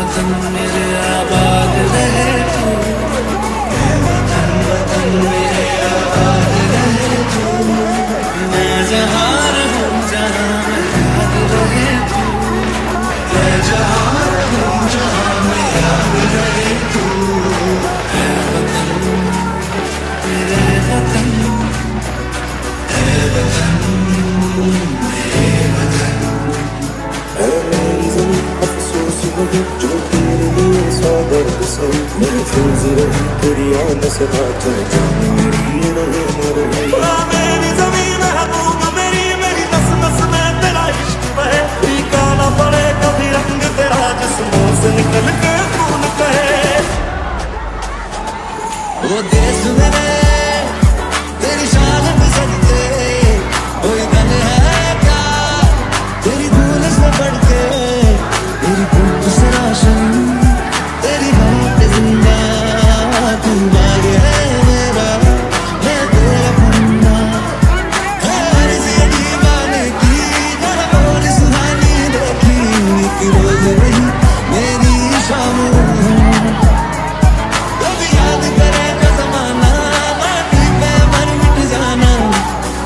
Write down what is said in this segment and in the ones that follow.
वतन मेरे आबाद रहे तू, वतन वतन मेरे आबाद रहे तू। मैं जहाँ रहूं जहाँ में याद रहे तू, मैं जहाँ रहूं जहाँ में याद रहे तू। है वतन मेरे वतन, है वतन मेरे वतन। है मेरी ज़मीं अफसोस वही जो तेरे लिए सौ दर्द सही, महफूज रही तेरी आन से बातें जाने मेरी ये रहे मर गई। मेरी ज़मीं महबूब मेरी, मेरी नस नस में तेरा इश्क बहे, फीका ना पड़े कभी रंग तेरा जिस्मों से निकल के खून कहे। वो देश मेरे तेरी शान में सजते, कोई गम है क्या तेरी धूल से बढ़ के, तेरी धूप से रोशन तेरी बात जिंदा। तू बाग है मेरा, मैं तेरा बंदा। है अर्ज़ी दीवाने की जरा बोल सुहानी देखी, एक रोज रही मेरी शाम। कभी याद करेगा ज़माना, माटी पे मर मिट जाना,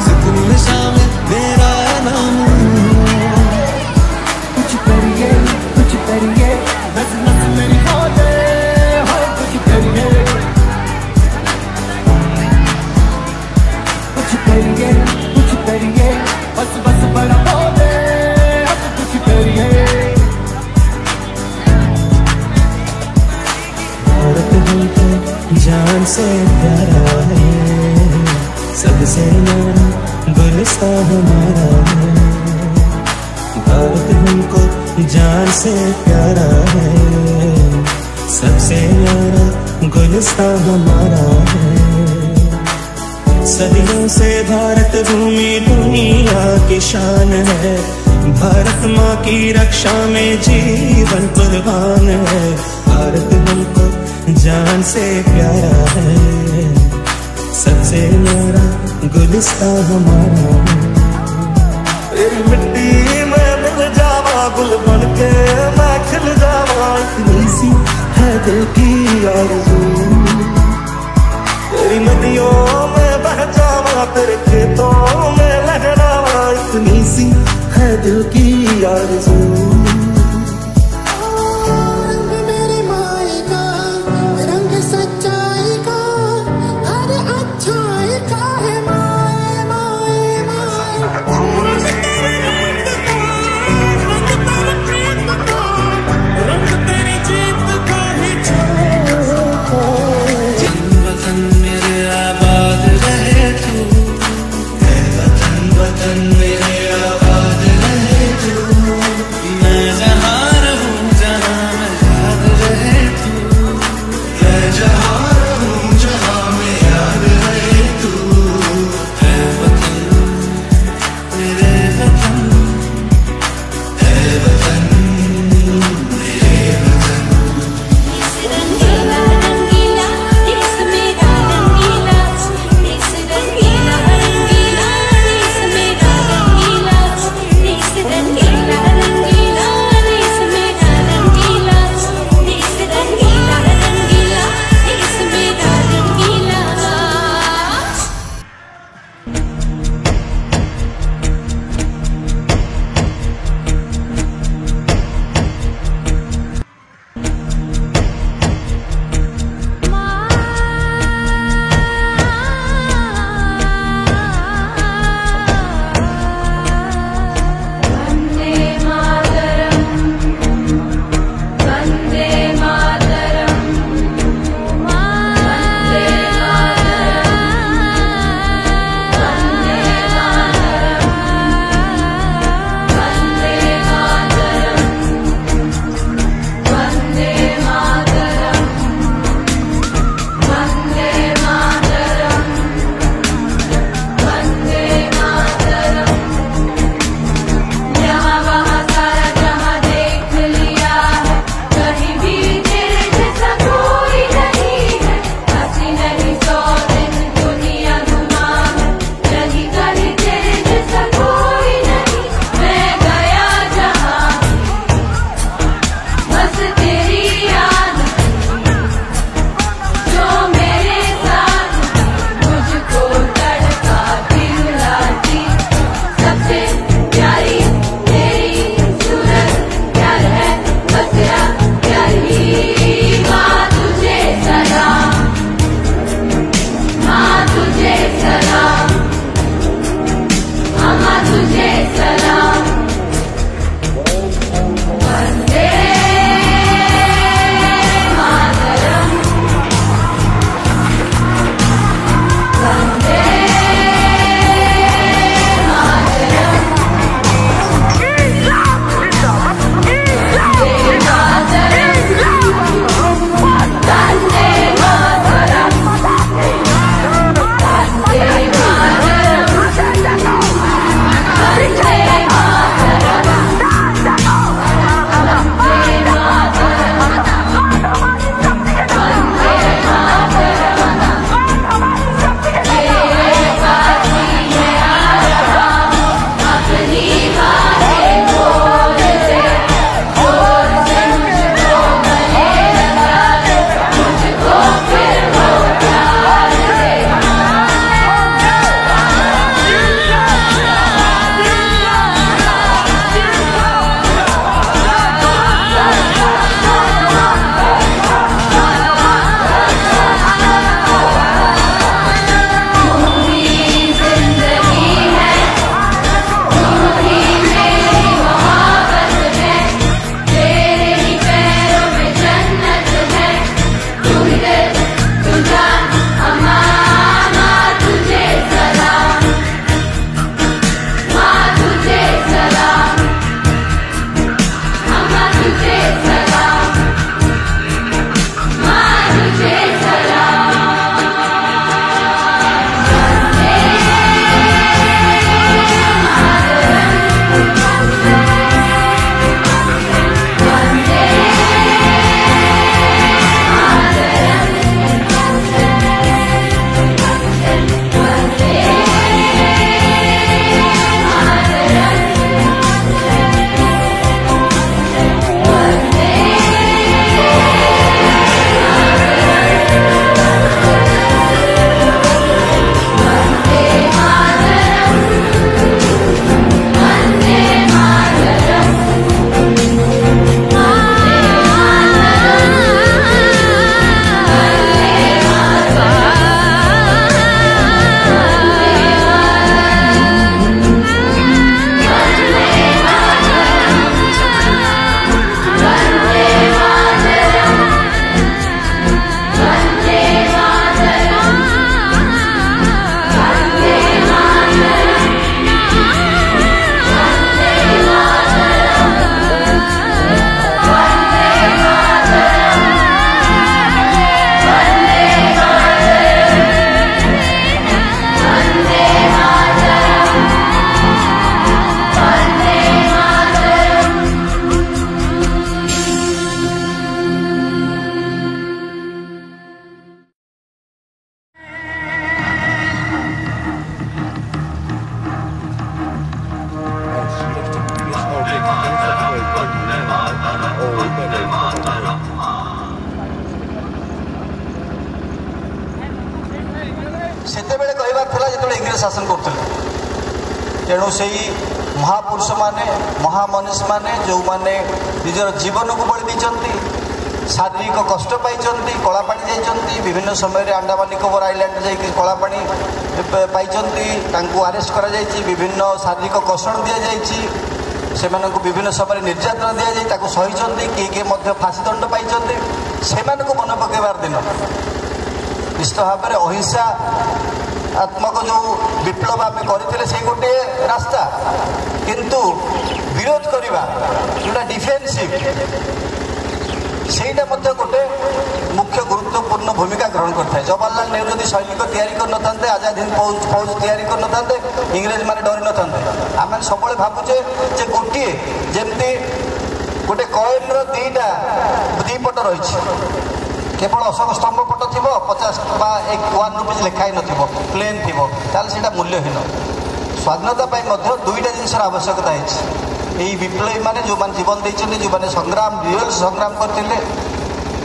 ज़िक्र में शामिल मेरा नाम। कुछ करिए नस नस मेरी बोले, हो कुछ करिए बस बस बड़ा बोले, अब कुछ करिए। भारत हमको जान से प्यारा है, सबसे न्यारा गुलिस्तां हमारा है। भारत हमको जान से प्यारा है, सबसे न्यारा गुलिस्तां हमारा है। सदियों से भारत भूमि दुनिया की शान है, भारत माँ की रक्षा में जीवन कुर्बान है। भारत हमको जान से प्यारा है, सबसे न्यारा गुलिस्तां हमारा है। तेरी मिट्टी में मिल जावा, गुल बन के मैं खिल जावा, इतनी सी है दिल की आरज़ू। तेरी नदियों में बह जावा, तेरे खेतों में लहरावा, इतनी सी है दिल की आरज़ू। रंग मेरी माई का, रंग सच्चाई का, हर अच्छाई का है माए माए माए। रंग तेरे रंग का, रंग तेरे प्रेम का, रंग तेरी जीत का है वतन मेरे आबाद रहे तू, है वतन वतन मेरे आबाद रहे तू। मैं शासन करते तेणु से महापुरुष माने महामनीष माने जो माने निजर जीवन को बलि दी शारीरिक कष्ट पाई कलापाणी जाइए विभिन्न समय अंडमान निकोबर आइलैंड जाकि कलापाणी पाई आरेस्ट कर विभिन्न शारीरिक कषण दि जाइए से विभिन्न समय निर्यातना दि जाए सही किए फाँसी दंड पाई से मन पकड़ दिन निश्चित भाव में अहिंसा आत्मक जो विप्लव आम करते से गोटे रास्ता किंतु विरोध करवा जोटा डिफेन्सिव से गोटे मुख्य गुरुत्वपूर्ण भूमिका ग्रहण करता है। जवाहरलाल नेहरू जब सैनिक तैयारी कर आजाद हिंद फौज तैयारी कर इंग्रेज मैंने डरी न था आम सब भावुचे गोटे जमती गोटे कॉइन दीटा दीपट रही केवल अशोक स्तंभ पट थी 50 बा 1 रुपीज लिखाई न प्लेन थी से मूल्यहीन स्वाधीनता दुईटा जिनसर आवश्यकता है विप्लवी मैंने जो जीवन देते जो मैंने संग्राम रियल संग्राम करते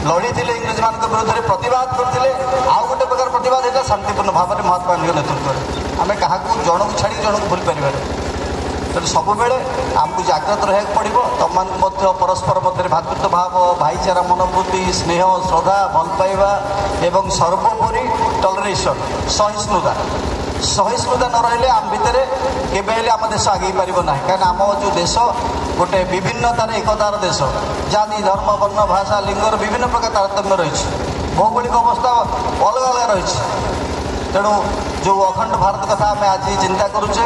लड़ी थे इंग्रेज मान विरोध में प्रतिवाद करते आउ गोटे प्रकार प्रतिवाद होता शांतिपूर्ण भाव में महात्मा गांधी नेतृत्व आम क्या जन को छाड़ी जन को भूल पार तेणु सब बेले आमको जाग्रत रहा पड़ो तुम मान परस्पर मध्य भातृत्व भाव भाईचारा मनोवृत्ति स्नेह श्रद्धा भल पाइबा एवं सर्वोपरि टलरेसन सहिष्णुता सहिष्णुता न रही आम भितर केवे आम देश आगे पार ना कहीं आम जो देश गोटे विभिन्नतार एकतार देश जाति धर्म वर्ण भाषा लिंगर विभिन्न प्रकार तारतम्य रही भौगोलिक अवस्था अलग अलग रही तेणु जो अखंड भारत कथा आम आज चिंता करुचे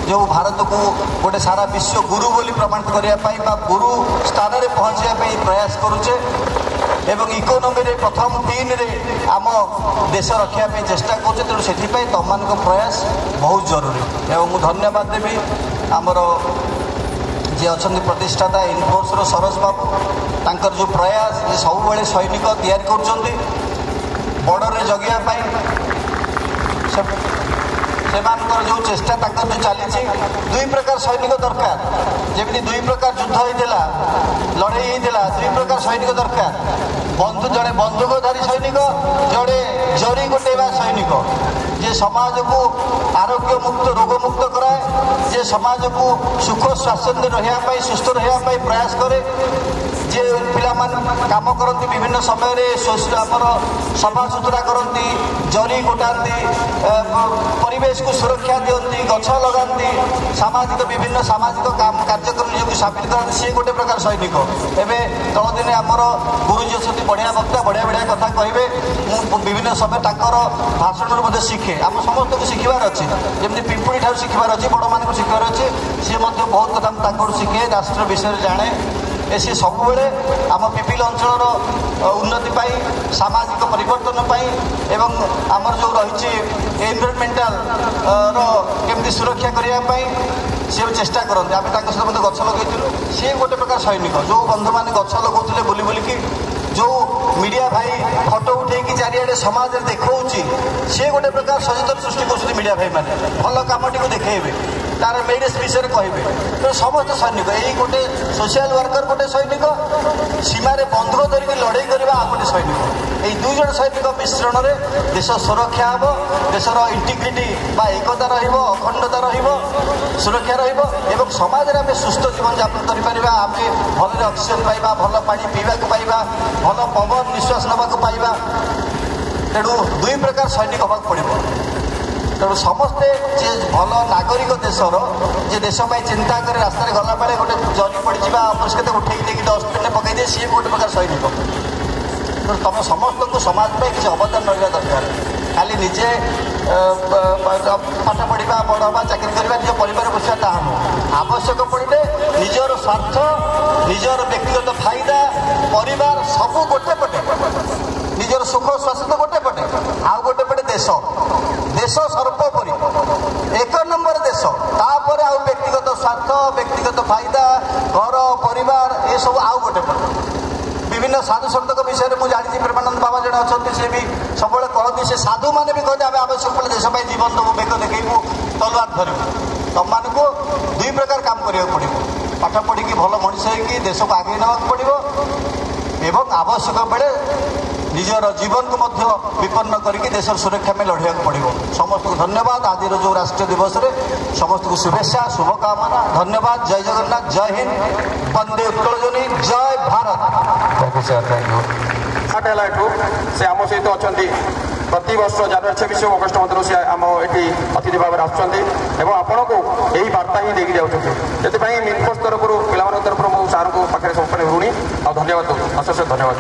जो भारत को गोटे सारा विश्व गुरु बोली प्रमाणित करने गुरु स्थान में पहुँचाई प्रयास करुचे एवं इकोनोमी रे प्रथम 3 रे आम देश रखापी चेष्टा करुचे तेणु से तुम मान प्रयास बहुत जरूरी एवं मुझे धन्यवाद देवी आमर जे अच्छा प्रतिष्ठाता इनफोर्स सरोज बाबू तांकर जो प्रयास सब सैनिक तैयारी कर बॉर्डर जगिया सेमानकर जो चेष्टा जो चली दुई प्रकार सैनिक दरकार जमी दुई प्रकार युद्ध होता लड़े होता दुई प्रकार सैनिक दरकार जड़े बंदूकधारी सैनिक जड़े जरी गोटेवा सैनिक जे समाज को आरोग्य मुक्त रोग मुक्त कराए जे समाज को सुख स्वाच्छंद्य रही सुस्थ रही प्रयास करे जे पिला काम करती विभिन्न समय आमर सफा सुतरा करती जरी गोटाती परिवेश को सुरक्षा दिखती गछ लगाती सामाजिक विभिन्न सामाजिक कार्यक्रम निजी सामिल करते सी गोटे प्रकार सैनिक एवं तल दिन आमर गुरुजी अच्छी बढ़िया वक्ता बढ़िया बढ़िया कथा कहे विभिन्न समय भाषण शिखे आम समस्त को शिखबार अच्छे जमी पिंपुड़ी ठार शिखबार अच्छे बड़ मान शिखबार अच्छे सी बहुत कथा शिखे राष्ट्र विषय जाने सी सब आम पिपिल अंचल उन्नति सामाजिक परिवर्तन एवं आमर जो रही एनवायरमेंटाल केमती सुरक्षा करने सी चेष्टा करते आम सहित गछ लगे सी गोटे प्रकार सैनिक जो बंधु मैंने गछ लगाते बुली बुलिकी जो मीडिया भाई फटो उठे चारिड़े समाज में देखा सी गोटे प्रकार सचेतन सृष्टि कर मीडिया भाई मैंने भल कमटी को देखेबे तार मेरिट विषय कहे तो समस्त सैनिक यही गोटे सोशल वर्कर गोटे सैनिक सीमार बंधुक धरिक लड़ाई करवा आ गोटे सैनिक यही दुई जन सैनिक मिश्रण में देश सुरक्षा हम देशर इंटीग्रिटी एकता रखंडता रुरक्षा रहा समाज में आम सुस्थ जीवन यापन करें आम भल ऑक्सीजन पाइबा भल पानी पीवा पाइबा भल पवन निश्वास नाक पाइबा तेणु दुई प्रकार सैनिक हवा पड़ो तेणु समस्ते जे भल नागरिक देशर जे देश चिंता कर रास्तार गला बेले गोटे जरी पड़ अपरिष्कृत उठे डस्टबिन पकई दे सी गोटे प्रकार सैनिक तुम समस्त को समाज में किसी अवदान रहा दरकार खाली निजे पाठ पढ़ा बड़ा चाकरी करवा निज परिवार बसा ताहा आवश्यक पड़े निजर स्वार्थ निजर व्यक्तिगत फायदा परिवार सब गोटे पटे निजर सुख स्वास्थ्य गोटे पटे आउ गोटे पटे देश देश सर्वोपरि 1 नंबर देश तापर आउ व्यक्तिगत स्वार्थ व्यक्तिगत फायदा घर परिवार ये सब आउ गोटे पटे विभिन्न साधु सन्तक विषय में जानी प्रेमानंद बाबा जड़े अच्छा सी भी सब कहते से साधु मैंने भी कहते आम आवश्यक पड़े देश जीवन देवु बेक देखू तलवार धरु तुम मान को दुई प्रकार काम करा पड़ो पाठ पढ़ी भल मनीष हो देश को आगे ना पड़ो एवं आवश्यक बेले ନିଜର ଜୀବନକୁ ମଧ୍ୟ ବିପନ୍ନ କରିକି ଦେଶର ସୁରକ୍ଷା ପାଇଁ ଲଢ଼ିବାକୁ ପଡ଼ିବ। ସମସ୍ତଙ୍କୁ ଧନ୍ୟବାଦ। ଆଜିର ଯେଉଁ ରାଷ୍ଟ୍ରୀୟ ଦିବସରେ ସମସ୍ତଙ୍କୁ ଶୁଭେଚ୍ଛା, ଶୁଭକାମନା, ଧନ୍ୟବାଦ। ଜୟ ଜଗନ୍ନାଥ, ଜୟ ହିନ୍ଦ, ବନ୍ଦେ ଉତ୍କଳ ଜନୀ, ଜୟ ଭାରତ। से आम सहित अच्छा प्रति वर्ष जनवरी 26 अगस्ट मध्य से आम ये अतिथि भाव आसुँच आपण को यही वार्ता ही देकी जाऊँच से मिनफोर्स तरफ पिला तरफ मु सार को पाखे सब ऋणी आ धन्यवाद अशेष धन्यवाद।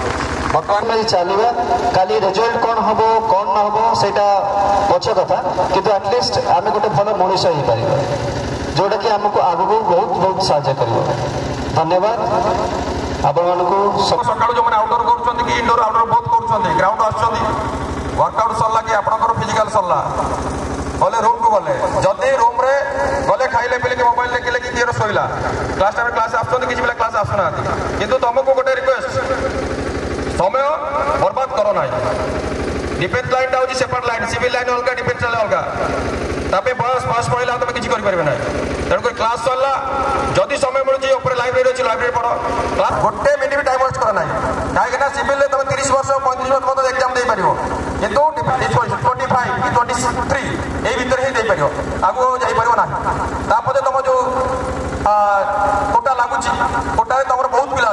बर्तमान चलवा काली रिजल्ट कौन हम कौन न हम से पक्ष कथा किंतु एटलिस्ट आम गोटे भल मनीष हो पार जोटा कि आमको आगू बहुत बहुत साहय कर। धन्यवाद आपण सकाळू जो आउटडोर करूछन कि इंडोर आउटडोर बहुत करूछन ग्राउंड आछन वर्कआउट सरला कि आपनकर फिजिकल सरला बोले रूम को गले जदि रूम रे गले खाइले पिले कि मोबाइल देखिले कि कियर सोइला क्लास टाइम क्लास आछन किछि बेला क्लास आसुना किंतु तुमको गोटे रिक्वेस्ट समय बर्बाद करो ना। डिफेंस लाइन टा होची सेपरेट लाइन सिविल लाइन अलगा डिफेंस लाइन अलगा तापे बस बस पड़ेला तुम किछि करि परबे ना तेणुक क्लास सरला जदि समय मिलुची ऊपर लाइब्रेरी अच्छी लाइब्रेरी पढ़ क्लास गोटे मिनिट भी टाइम वेस्ट कर ना कहीं सिविल तुम 30 वर्ष 35 वर्ष मत एग्जाम दे पार कितु 25 कि 23 यही भितर ही दे पार आगू जापर ना तापर तुम जो कोटा लगुच कोटा तुम बहुत पिला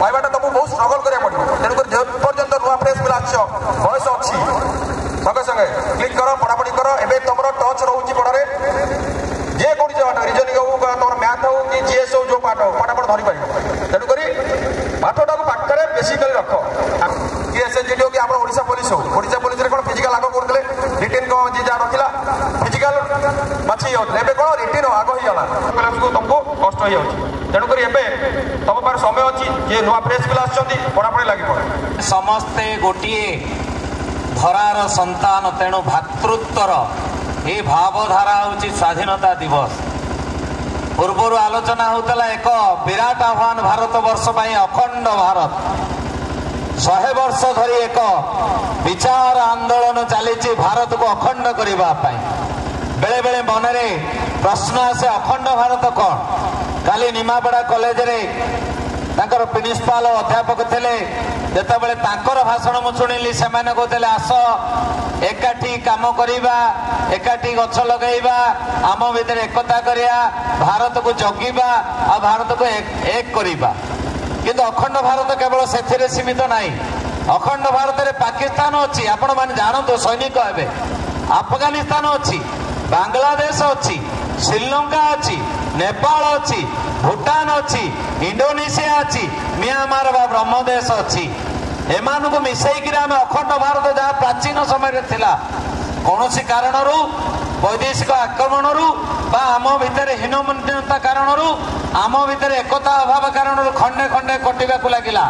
पाइबाटा तुमको बहुत स्ट्रगल करा पड़ो तेणुक पर्यटन नुआ फ्रेश पिला बयस अच्छी संगे संगे क्लिक कर पढ़ापढ़ी कर एवं तुम टच रोचे पढ़े जे कौन पाठ रिजनिंग हो तुम मैथ हो कि जीएस हो जो पाठ पढ़ापढ़ धरी पार तेणुक पाठटा को पाखे बेसिकली रख कि एसएचडी हो कि आप ओडिशा पुलिस हो ओडिशा पुलिस कौन फिजिकाल आग करते रिटेन कौन जी जहाँ रखा फिजिकाल बाछी जाऊँ एवं कौन रिटेन आग होगा तुमको कष्ट हो तेणुक एवं तुम पार समय अच्छी ये नुआ फ्रेश पिला पढ़ापढ़ी लगे समस्ते गोटे धरार संतान तेणु भातृत्वर ये भावधारा हूँ स्वाधीनता दिवस पूर्वर आलोचना होता एक विराट आह्वान भारत वर्ष अखंड भारत 100 वर्ष धरी एक विचार आंदोलन चली भारत को अखंड करने बेले बेले मन में प्रश्न आसे अखंड भारत कौन काली निमापड़ा कॉलेज रे तांकर प्रिंसिपाल अध्यापक थे जितेबाला तांकर भाषण मु शुणिली से कहते आस एकाठी काम करिबा एकाठी गछ लगेबा आम भीतर एकता करिया भारत को जगिबा आ भारत को एक करिबा किंतु अखंड भारत केवल से सीमित नहीं अखंड भारत रे पाकिस्तान अच्छी आपण माने जानतो सैनिक हेबे अफगानिस्तान अच्छी बांग्लादेश अच्छी श्रीलंका अच्छी नेपाल अच्छी भूटान अच्छी इंडोनेशिया अच्छी म्यांमार बा ब्रह्मदेश अच्छी एमान को मिसैक आम अखंड भारत जहाँ प्राचीन समय थिला कौन कारण वैदेशिक आक्रमण आम भितर हीनमन्यता कारण आम भितर एकता अभाव कारण खंडे खंडे कटिबा लगिला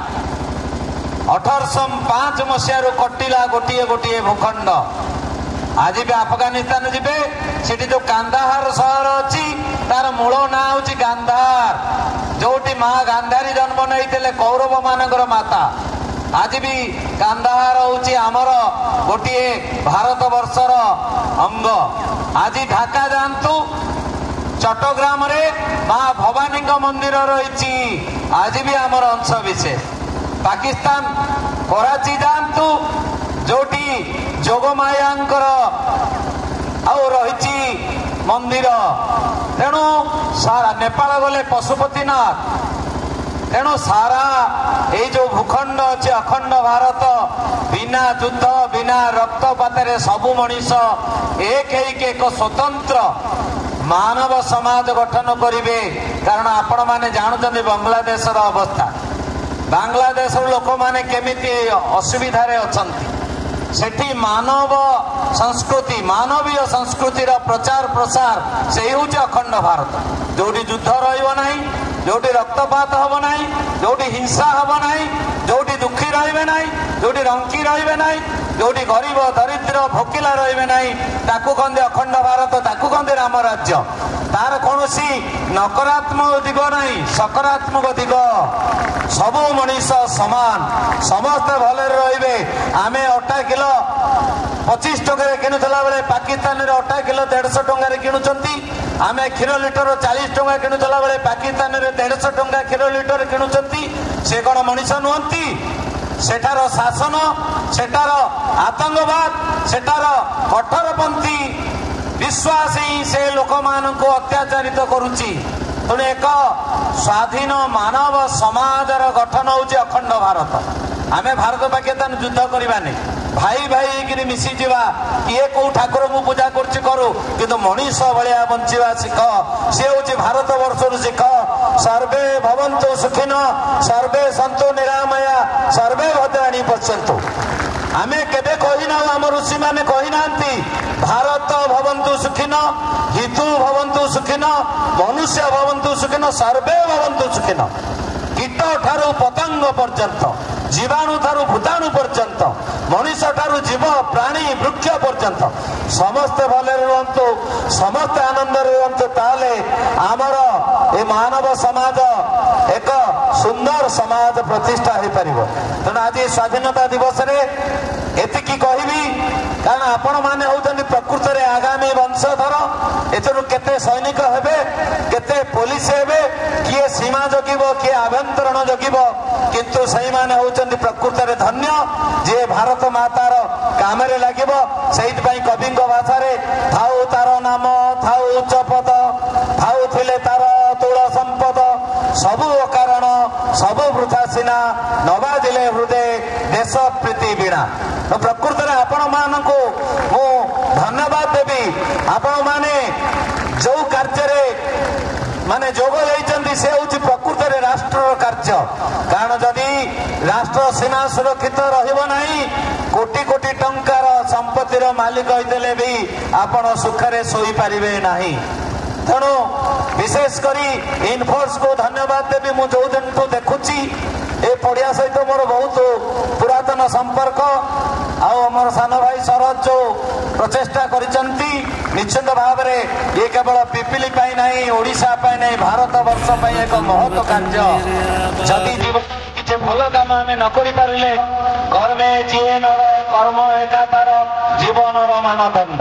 1805 मसीह कटिला गोटे गोटे भूखंड आज भी अफगानिस्तान जीवे सेठी जो कांदाहार सहर अच्छी तार मूल ना हूँ गांधार जोटी माँ गांधारी जन्म नहीं कौरव मानकर माता आज भी कांदाहार हूँ आमर गोटे भारत वर्षर अंग आज ढाका जातु चट्टग्राम रे माँ भवानी मंदिर रही आज भी आमर अंश विशेष पाकिस्तान कराची जातु जोटी जोगमायांकर रही मंदिर तेणु सारा नेपाल गले पशुपतिनाथ तेणु सारा ये जो भूखंड अच्छे अखंड भारत बिना युद्ध बिना रक्तपात सबु मनीष एक स्वतंत्र मानव समाज गठन करेंगे कारण आपण मैंने जानते बांग्लादेश अवस्था बांग्लादेश लोक मैंने केमिति असुविधा अच्छा सेठी मानव संस्कृति मानवीय संस्कृतिर प्रचार प्रसार से हूँ अखंड भारत जोटी युद्ध रहा जोटी रक्तपात हम ना जोटी हिंसा हम ना जोटी दुखी रे ना जोटी रंकी रे ना जोटी गरीब दरिद्र भोकिला रे ना ताकू कहते अखंड भारत ताकू कहते राम राज्य तार कौन नकारात्मक दिग नहीं सकारात्मक दिग सबू मनीष समान समस्ते भले रे आमे अटा किलो 25 टंका किणुला बेले पाकिस्तान रे अटा किलो 150 टंका किणुचंती आमे क्षीर लिटर 40 टंका किणुला बेले पाकिस्तान रे 150 टंका क्षीर लिटर किणुचंती से कौन मनीष नुहंती ସେଠାର ଶାସନ, ସେଠାର ଆତଙ୍କବାଦ, ସେଠାର କଠୋରପନ୍ଥୀ ବିଶ୍ୱାସ ହିଁ ସେ ଲୋକମାନଙ୍କୁ ଅତ୍ୟାଚାରିତ କରୁଛି। ତେଣୁ ଏକ ସ୍ୱାଧୀନ ମାନବ ସମାଜର ଗଠନ ହେଉଛି ଅଖଣ୍ଡ ଭାରତ। ଆମେ ଭାରତ ପାକିସ୍ତାନ ଯୁଦ୍ଧ କରିବାନି, ଭାଇ ଭାଇ ହେଇକିରି ମିଶିଯିବା। କିଏ କୋଉ ଠାକୁରଙ୍କୁ ପୂଜା କରୁଛି କରୁ, କିନ୍ତୁ ମଣିଷ ଭଳିଆ ବଞ୍ଚିବା ଶିଖ। ସେ ହେଉଛି ଭାରତ ବର୍ଷରୁ ଶିଖ। ସର୍ବେ ଭବନ୍ତୁ ସୁଖିନ ସର୍ବେ ସନ୍ତୁ ନିରାମୟା ସର୍ବେ ଭଦ୍ରାଣୀ ପଶ୍ୟନ୍ତୁ। ଆମେ କେବେ କହିନାଉ, ଆମ ଋଷିମାନେ କହିନାହାନ୍ତି ଭାରତ ଭବନ୍ତୁ ସୁଖିନ, ହିତୁ ଭବନ୍ତୁ ସୁଖିନ, ମନୁଷ୍ୟ ଭବନ୍ତୁ ସୁଖିନ, ସର୍ବେ ଭବନ୍ତୁ ସୁଖିନ। କୀଟ ଠାରୁ ପତଙ୍ଗ ପର୍ଯ୍ୟନ୍ତ, ଜୀବାଣୁ ଠାରୁ ଭୂତାଣୁ ପର୍ଯ୍ୟନ୍ତ, ମଣିଷ ଠାରୁ ଜୀବ ପ୍ରାଣୀ ବୃକ୍ଷ ପର୍ଯ୍ୟନ୍ତ ସମସ୍ତେ ଭଲରେ ରୁହନ୍ତୁ, ସମସ୍ତେ ଆନନ୍ଦରେ ରୁହନ୍ତୁ। ତାହେଲେ ଆମର ଏ ମାନବ ସମାଜ ଏକ ସୁନ୍ଦର ସମାଜ ପ୍ରତିଷ୍ଠା ହେଇପାରିବ। ତେଣୁ ଆଜି ସ୍ୱାଧୀନତା ଦିବସରେ ଏତିକି କହିବି, କାରଣ ଆପଣମାନେ ହେଉଛନ୍ତି ପ୍ରକୃତରେ ଆଗାମୀ ବଂଶଧର। ଏଥିରୁ କେତେ ସୈନିକ ହେବେ, କେତେ ପୋଲିସ ହେବେ, କିଏ ସୀମା ଜଗିବ, କିଏ ଆଭ୍ୟନ୍ତରୀଣ ଜଗିବ, କିନ୍ତୁ ସେଇମାନେ ହେଉଛନ୍ତି ପ୍ରକୃତରେ ଧନ୍ୟ, ଯିଏ ଭାରତ ମାତାର କାମରେ ଲାଗିବ। ସେଇଥିପାଇଁ କବିଙ୍କ ଭାଷାରେ ଥାଉ ତାର ନାମ ଥାଉ ଉଚ୍ଚ ପଦ, ଥାଉ ଥିଲେ ତାର ତୁଳ ସମ୍ପଦ, ସବୁ ଅକାରଣ ସବୁ ବୃଥା ସିନା, ନବାଜିଲେ ହୃଦୟ ଦେଶ ପ୍ରୀତି ବିଣା। ପ୍ରକୃତରେ ଆପଣମାନଙ୍କୁ ମୁଁ ଧନ୍ୟବାଦ ଦେବି। ଆପଣମାନେ ଯୋଉ କାର୍ଯ୍ୟରେ ମାନେ ଯୋଗ ଦେଇଛନ୍ତି ସେ ହେଉଛି ପ୍ରକୃତରେ ରାଷ୍ଟ୍ରର କାର୍ଯ୍ୟ। କାରଣ ଯଦି ରାଷ୍ଟ୍ର ସୀମା ସୁରକ୍ଷିତ ରହିବ ନାହିଁ, କୋଟି କୋଟି ଟଙ୍କାର ସମ୍ପତ୍ତିର ମାଲିକ ହୋଇଥିଲେ ବି ଆପଣ ସୁଖରେ ଶୋଇପାରିବେ ନାହିଁ। ତେଣୁ ବିଶେଷ କରି ଇନଫୋର୍ସକୁ ଧନ୍ୟବାଦ ଦେବି। ମୁଁ ଯୋଉ ଦିନଠୁ ଦେଖୁଛି ଏ ପଡ଼ିଆ ସହିତ ମୋର ବହୁତ ପୁରାତନ ସମ୍ପର୍କ, ଆଉ ଆମର ସାନ ଭାଇ ଶରଦ ଯୋଉ ପ୍ରଚେଷ୍ଟା କରିଛନ୍ତି, ନିଶ୍ଚିତ ଭାବରେ ଇଏ କେବଳ ପିପିଲି ପାଇଁ ନାହିଁ, ଓଡ଼ିଶା ପାଇଁ ନାହିଁ, ଭାରତ ବର୍ଷ ପାଇଁ ଏକ ମହତ କାର୍ଯ୍ୟ। ଯଦି କିଛି ଭଲ କାମ ଆମେ ନ କରିପାରିଲେ, କର୍ମେ ଯିଏ ନର କର୍ମ ଏକା ତାର ଜୀବନର ମାନଦଣ୍ଡ।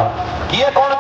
କିଏ କଣ